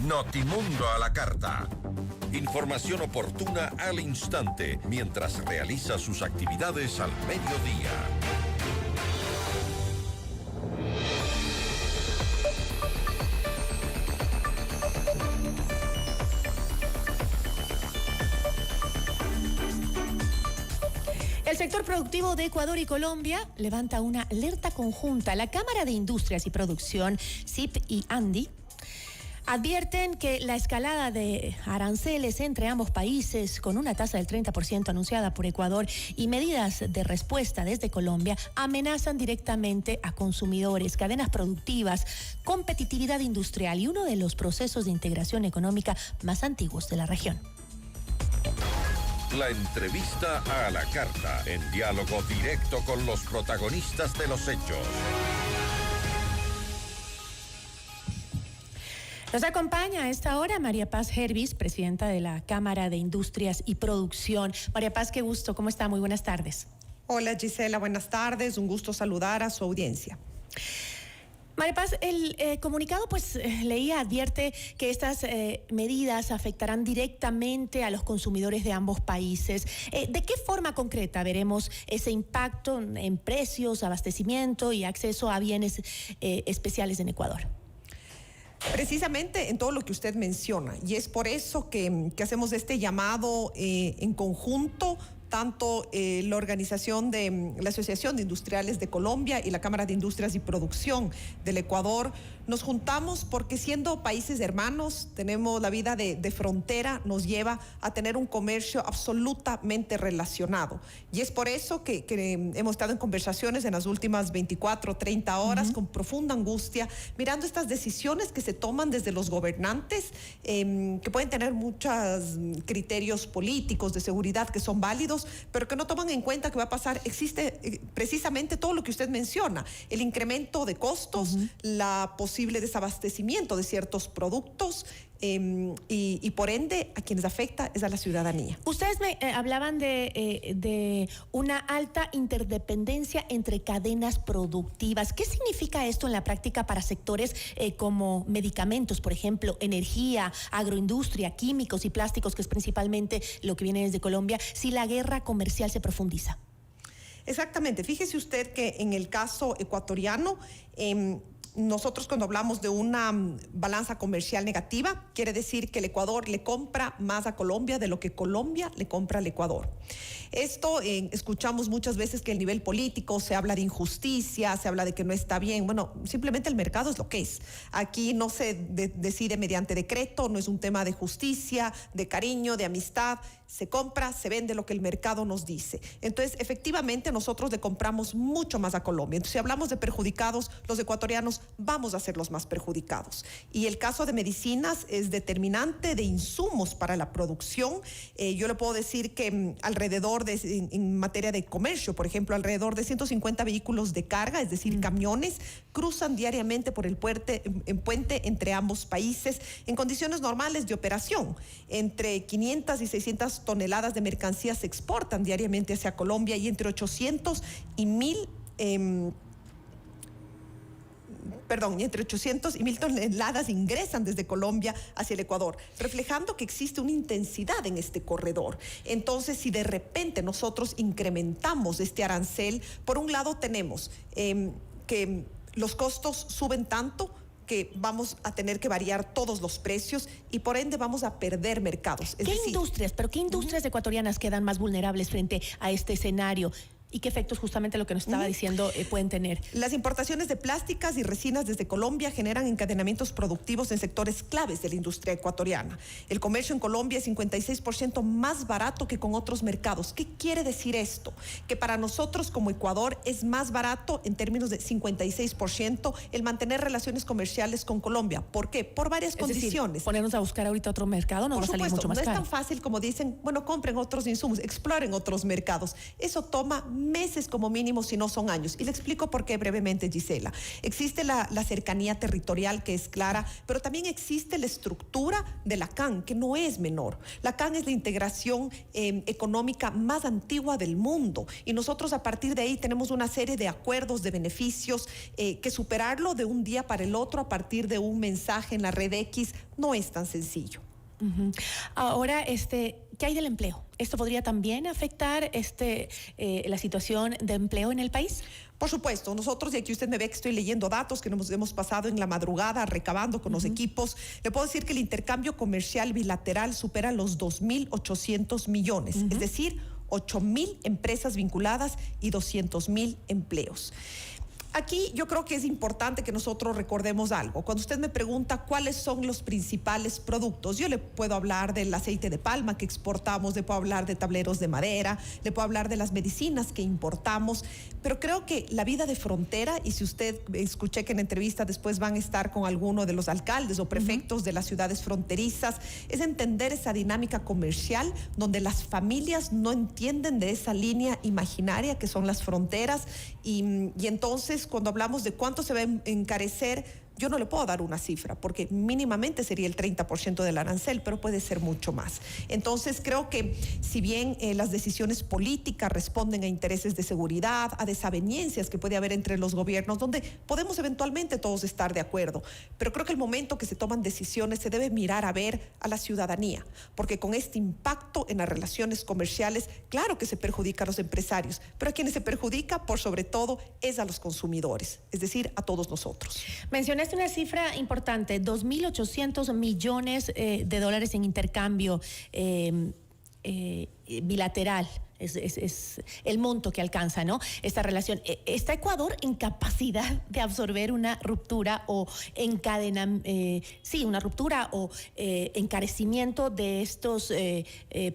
Notimundo a la carta. Información oportuna al instante mientras realiza sus actividades al mediodía. El sector productivo de Ecuador y Colombia levanta una alerta conjunta. La Cámara de Industrias y Producción, CIP y ANDI, advierten que la escalada de aranceles entre ambos países, con una tasa del 30% anunciada por Ecuador y medidas de respuesta desde Colombia, amenazan directamente a consumidores, cadenas productivas, competitividad industrial y uno de los procesos de integración económica más antiguos de la región. La entrevista a la carta, en diálogo directo con los protagonistas de los hechos. Nos acompaña a esta hora María Paz Hervis, presidenta de la Cámara de Industrias y Producción. María Paz, qué gusto, ¿cómo está? Muy buenas tardes. Hola Gisela, buenas tardes, un gusto saludar a su audiencia. María Paz, el comunicado, leía, advierte que estas medidas afectarán directamente a los consumidores de ambos países. ¿De qué forma concreta veremos ese impacto en precios, abastecimiento y acceso a bienes especiales en Ecuador? Precisamente en todo lo que usted menciona, y es por eso que hacemos este llamado en conjunto, tanto la organización de la Asociación de Industriales de Colombia y la Cámara de Industrias y Producción del Ecuador. Nos juntamos porque, siendo países hermanos, tenemos la vida de frontera, nos lleva a tener un comercio absolutamente relacionado. Y es por eso que hemos estado en conversaciones en las últimas 24, 30 horas con profunda angustia, mirando estas decisiones que se toman desde los gobernantes, que pueden tener muchos criterios políticos de seguridad que son válidos, pero que no toman en cuenta que va a pasar. Existe precisamente todo lo que usted menciona: el incremento de costos, la posible desabastecimiento de ciertos productos, y por ende a quienes afecta es a la ciudadanía. Ustedes me hablaban de una alta interdependencia entre cadenas productivas. ¿Qué significa esto en la práctica para sectores como medicamentos, por ejemplo, energía, agroindustria, químicos y plásticos, que es principalmente lo que viene desde Colombia, si la guerra comercial se profundiza? Exactamente. Fíjese usted que en el caso ecuatoriano, nosotros, cuando hablamos de una balanza comercial negativa, quiere decir que el Ecuador le compra más a Colombia de lo que Colombia le compra al Ecuador. Esto, escuchamos muchas veces que el nivel político se habla de injusticia, se habla de que no está bien. Bueno, simplemente el mercado es lo que es. Aquí no se decide mediante decreto, no es un tema de justicia, de cariño, de amistad. Se compra, se vende lo que el mercado nos dice. Entonces, efectivamente, nosotros le compramos mucho más a Colombia. Entonces, si hablamos de perjudicados, los ecuatorianos vamos a ser los más perjudicados. Y el caso de medicinas es determinante, de insumos para la producción. Yo le puedo decir que alrededor en materia de comercio, por ejemplo, alrededor de 150 vehículos de carga, es decir, camiones, cruzan diariamente por el puente entre ambos países en condiciones normales de operación. Entre 500 y 600 toneladas de mercancías se exportan diariamente hacia Colombia, y entre 800 y 1000 toneladas ingresan desde Colombia hacia el Ecuador, reflejando que existe una intensidad en este corredor. Entonces, si de repente nosotros incrementamos este arancel, por un lado tenemos que los costos suben tanto que vamos a tener que variar todos los precios y por ende vamos a perder mercados. ¿Qué industrias ecuatorianas quedan más vulnerables frente a este escenario? ¿Y qué efectos, justamente lo que nos estaba diciendo, pueden tener? Las importaciones de plásticas y resinas desde Colombia generan encadenamientos productivos en sectores claves de la industria ecuatoriana. El comercio en Colombia es 56% más barato que con otros mercados. ¿Qué quiere decir esto? Que para nosotros como Ecuador es más barato en términos de 56% el mantener relaciones comerciales con Colombia. ¿Por qué? Por varias condiciones. Decir, ponernos a buscar ahorita otro mercado nos va a salir mucho más caro. No es tan fácil como dicen, bueno, compren otros insumos, exploren otros mercados. Eso toma meses como mínimo, si no son años. Y le explico por qué brevemente, Gisela. Existe la cercanía territorial, que es clara, pero también existe la estructura de la CAN, que no es menor. La CAN es la integración económica más antigua del mundo, y nosotros a partir de ahí tenemos una serie de acuerdos, de beneficios, que superarlo de un día para el otro a partir de un mensaje en la red X no es tan sencillo. Ahora, ¿qué hay del empleo? ¿Esto podría también afectar la situación de empleo en el país? Por supuesto, nosotros, y aquí usted me ve que estoy leyendo datos que nos hemos pasado en la madrugada recabando con los equipos, le puedo decir que el intercambio comercial bilateral supera los 2.800 millones, es decir, 8.000 empresas vinculadas y 200.000 empleos. Aquí yo creo que es importante que nosotros recordemos algo. Cuando usted me pregunta cuáles son los principales productos, yo le puedo hablar del aceite de palma que exportamos, le puedo hablar de tableros de madera, le puedo hablar de las medicinas que importamos, pero creo que la vida de frontera, y si usted escuché que en entrevista después van a estar con alguno de los alcaldes o prefectos de las ciudades fronterizas, es entender esa dinámica comercial donde las familias no entienden de esa línea imaginaria que son las fronteras, y entonces cuando hablamos de cuánto se va a encarecer, yo no le puedo dar una cifra porque mínimamente sería el 30% del arancel, pero puede ser mucho más. Entonces creo que si bien las decisiones políticas responden a intereses de seguridad, a desavenencias que puede haber entre los gobiernos, donde podemos eventualmente todos estar de acuerdo, pero creo que el momento que se toman decisiones se debe mirar a ver a la ciudadanía, porque con este impacto en las relaciones comerciales, claro que se perjudica a los empresarios, pero a quienes se perjudica por sobre todo es a los consumidores, es decir, a todos nosotros. Mencionaste una cifra importante, 2.800 millones de dólares en intercambio bilateral. Es el monto que alcanza, ¿no?, esta relación. ¿Está Ecuador en capacidad de absorber una ruptura o una ruptura o encarecimiento de estos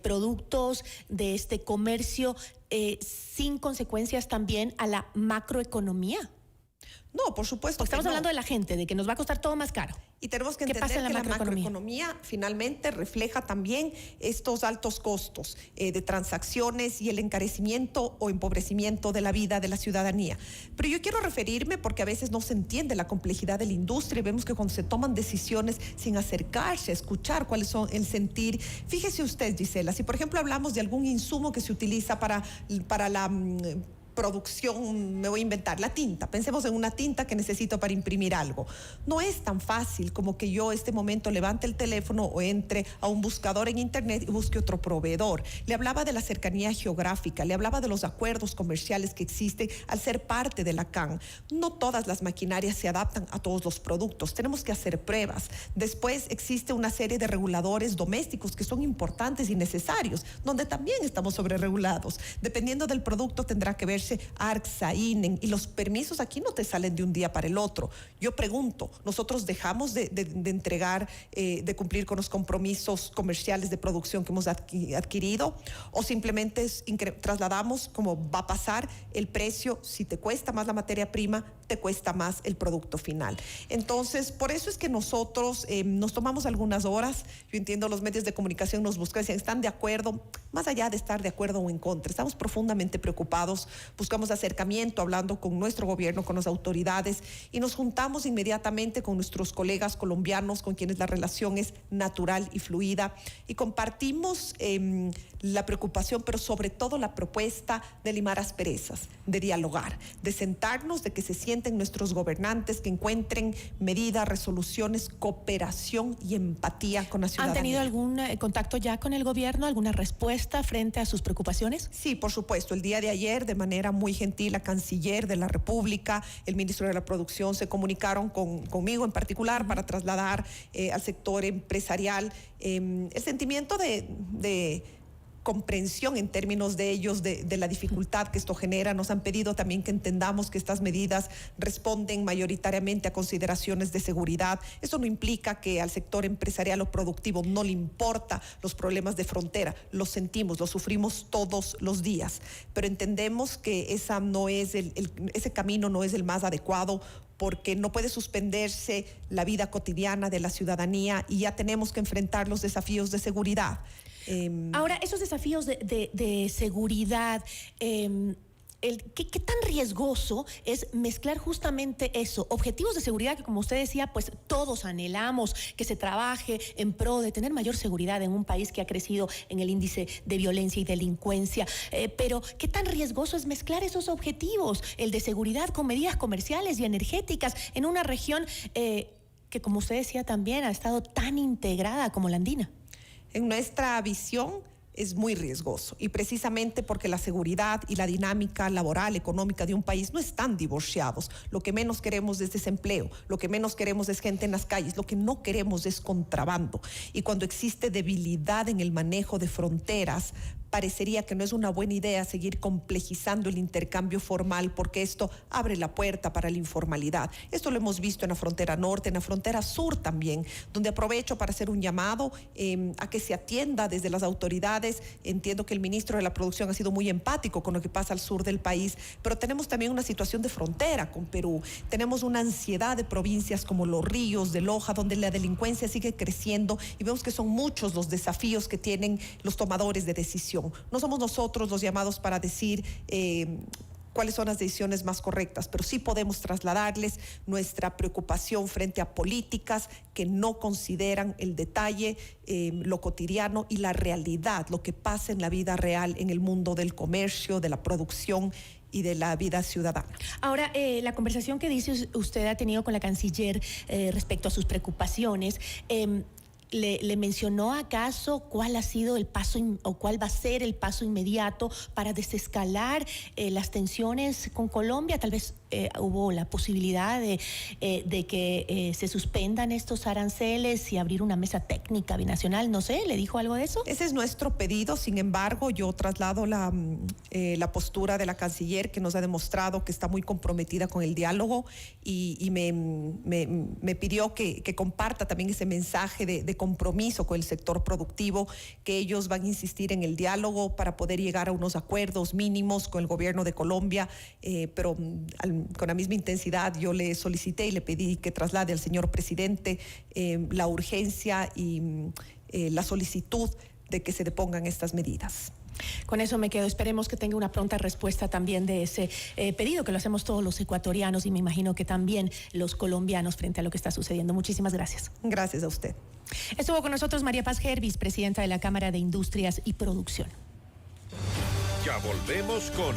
productos, de este comercio, sin consecuencias también a la macroeconomía? No, por supuesto. Porque estamos hablando de la gente, de que nos va a costar todo más caro. Y tenemos que entender que la macroeconomía finalmente refleja también estos altos costos de transacciones y el encarecimiento o empobrecimiento de la vida de la ciudadanía. Pero yo quiero referirme, porque a veces no se entiende la complejidad de la industria y vemos que cuando se toman decisiones sin acercarse a escuchar cuáles son el sentir. Fíjese usted, Gisela, si por ejemplo hablamos de algún insumo que se utiliza para la producción, me voy a inventar, la tinta. Pensemos en una tinta que necesito para imprimir algo. No es tan fácil como que yo este momento levante el teléfono o entre a un buscador en internet y busque otro proveedor. Le hablaba de la cercanía geográfica, le hablaba de los acuerdos comerciales que existen al ser parte de la CAN. No todas las maquinarias se adaptan a todos los productos. Tenemos que hacer pruebas. Después existe una serie de reguladores domésticos que son importantes y necesarios, donde también estamos sobreregulados. Dependiendo del producto tendrá que verse ARCSA, INEN, y los permisos aquí no te salen de un día para el otro. Yo pregunto, ¿nosotros dejamos de entregar, de cumplir con los compromisos comerciales de producción que hemos adquirido, o simplemente trasladamos, como va a pasar, el precio? Si te cuesta más la materia prima, te cuesta más el producto final. Entonces, por eso es que nosotros nos tomamos algunas horas. Yo entiendo, los medios de comunicación nos buscan, dicen, ¿están de acuerdo? Más allá de estar de acuerdo o en contra, estamos profundamente preocupados. Buscamos acercamiento, hablando con nuestro gobierno, con las autoridades, y nos juntamos inmediatamente con nuestros colegas colombianos, con quienes la relación es natural y fluida, y compartimos la preocupación, pero sobre todo la propuesta de limar asperezas, de dialogar, de sentarnos, de que se sienten nuestros gobernantes, que encuentren medidas, resoluciones, cooperación y empatía con la ciudadanía. ¿Han tenido algún contacto ya con el gobierno, alguna respuesta frente a sus preocupaciones? Sí, por supuesto. El día de ayer, de manera muy gentil, la canciller de la República, el ministro de la Producción, se comunicaron conmigo en particular para trasladar al sector empresarial el sentimiento de comprensión en términos de ellos, de la dificultad que esto genera. Nos han pedido también que entendamos que estas medidas responden mayoritariamente a consideraciones de seguridad. Esto no implica que al sector empresarial o productivo no le importa los problemas de frontera. Los sentimos, los sufrimos todos los días, pero entendemos que ese camino no es el más adecuado, porque no puede suspenderse la vida cotidiana de la ciudadanía y ya tenemos que enfrentar los desafíos de seguridad. Ahora, esos desafíos de seguridad, ¿qué tan riesgoso es mezclar justamente eso? Objetivos de seguridad que, como usted decía, pues todos anhelamos que se trabaje en pro de tener mayor seguridad en un país que ha crecido en el índice de violencia y delincuencia. Pero, ¿qué tan riesgoso es mezclar esos objetivos, el de seguridad con medidas comerciales y energéticas en una región que, como usted decía, también ha estado tan integrada como la andina? En nuestra visión es muy riesgoso, y precisamente porque la seguridad y la dinámica laboral, económica de un país no están divorciados. Lo que menos queremos es desempleo, lo que menos queremos es gente en las calles, lo que no queremos es contrabando. Y cuando existe debilidad en el manejo de fronteras, parecería que no es una buena idea seguir complejizando el intercambio formal, porque esto abre la puerta para la informalidad. Esto lo hemos visto en la frontera norte, en la frontera sur también, donde aprovecho para hacer un llamado a que se atienda desde las autoridades. Entiendo que el ministro de la Producción ha sido muy empático con lo que pasa al sur del país, pero tenemos también una situación de frontera con Perú. Tenemos una ansiedad de provincias como Los Ríos, de Loja, donde la delincuencia sigue creciendo, y vemos que son muchos los desafíos que tienen los tomadores de decisión. No somos nosotros los llamados para decir cuáles son las decisiones más correctas, pero sí podemos trasladarles nuestra preocupación frente a políticas que no consideran el detalle, lo cotidiano y la realidad, lo que pasa en la vida real, en el mundo del comercio, de la producción y de la vida ciudadana. Ahora, la conversación que dice usted ha tenido con la canciller respecto a sus preocupaciones, ¿Le mencionó acaso cuál ha sido el paso o cuál va a ser el paso inmediato para desescalar las tensiones con Colombia? Tal vez hubo la posibilidad de que se suspendan estos aranceles y abrir una mesa técnica binacional. No sé, ¿le dijo algo de eso? Ese es nuestro pedido. Sin embargo, yo traslado la postura de la canciller, que nos ha demostrado que está muy comprometida con el diálogo, y me pidió que comparta también ese mensaje de compromiso con el sector productivo, que ellos van a insistir en el diálogo para poder llegar a unos acuerdos mínimos con el gobierno de Colombia, pero con la misma intensidad yo le solicité y le pedí que traslade al señor presidente la urgencia y la solicitud de que se depongan estas medidas. Con eso me quedo. Esperemos que tenga una pronta respuesta también de ese pedido, que lo hacemos todos los ecuatorianos y me imagino que también los colombianos frente a lo que está sucediendo. Muchísimas gracias. Gracias a usted. Estuvo con nosotros María Paz Gervis, presidenta de la Cámara de Industrias y Producción. Ya volvemos con